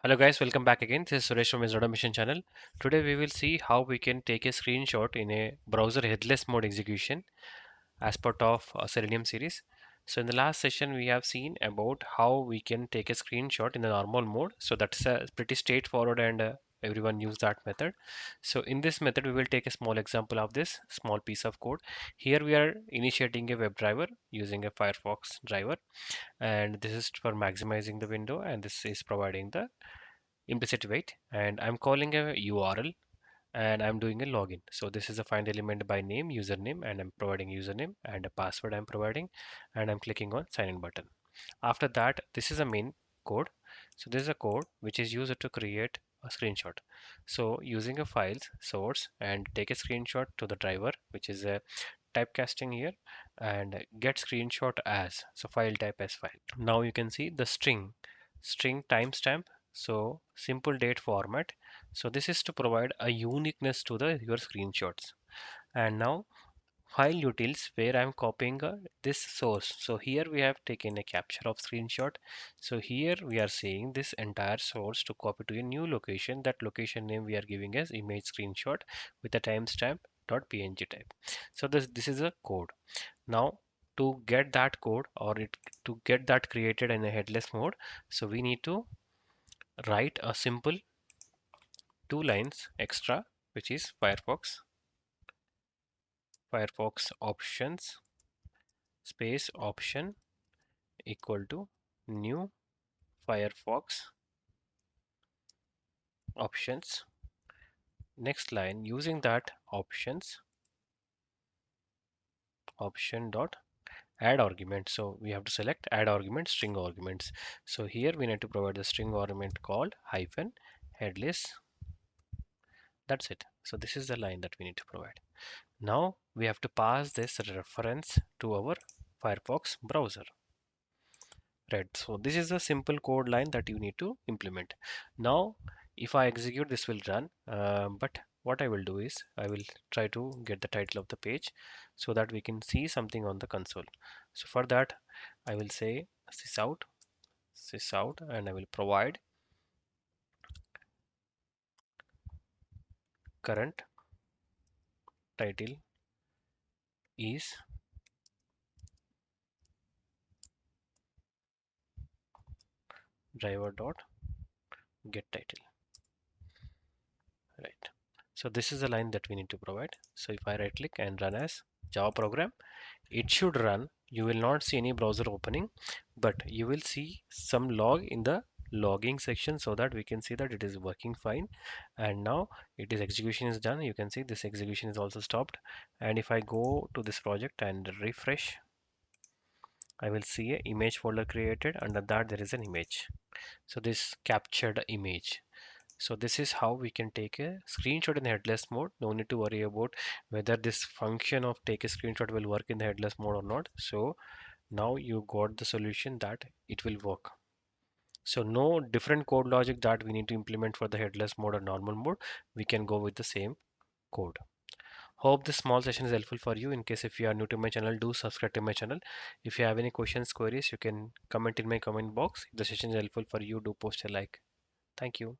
Hello guys, welcome back again. This is Suresh from his Automation channel. Today we will see how we can take a screenshot in a browser headless mode execution as part of a Selenium series. So in the last session we have seen about how we can take a screenshot in the normal mode. So that's pretty straightforward and everyone use that method. So in this method we will take a small example of this small piece of code. Here we are initiating a web driver using a Firefox driver, and this is for maximizing the window, and this is providing the implicit wait, and I'm calling a URL, and I'm doing a login. So this is a find element by name, username, and I'm providing username and a password I'm providing, and I'm clicking on sign in button. After that, this is a main code. So this is a code which is used to create a screenshot. So using a files source and take a screenshot to the driver, which is a typecasting here, and get screenshot as, so file type as file. Now you can see the string timestamp, so simple date format. So this is to provide a uniqueness to the your screenshots. And now file utils, where I'm copying this source. So here we have taken a capture of screenshot. So here we are saying this entire source to copy to a new location. That location name we are giving as image screenshot with a timestamp .png type. So this is a code. Now to get that code, or it to get that created in a headless mode, so we need to write a simple two lines extra, which is Firefox options space option equal to new Firefox options. Next line, using that option dot add argument. So we have to select add argument, string arguments. So here we need to provide the string argument called hyphen headless. That's it. So this is the line that we need to provide. Now we have to pass this reference to our Firefox browser. Right. So this is a simple code line that you need to implement. Now, if I execute, this will run. But what I will do is I will try to get the title of the page so that we can see something on the console. So for that, I will say sysout, and I will provide current title is driver dot get title. Right. So this is the line that we need to provide. So if I right click and run as Java program, it should run. You will not see any browser opening, but you will see some log in the logging section, so that we can see that it is working fine. And now it is execution is done. You can see this execution is also stopped. And if I go to this project and refresh, I will see a image folder created. Under that there is an image. So this captured image. So this is how we can take a screenshot in the headless mode. No need to worry about whether this function of take a screenshot will work in the headless mode or not. So now you got the solution that it will work. So no different code logic that we need to implement for the headless mode or normal mode. We can go with the same code. Hope this small session is helpful for you. In case if you are new to my channel, do subscribe to my channel. If you have any questions, queries, you can comment in my comment box. If the session is helpful for you, do post a like. Thank you.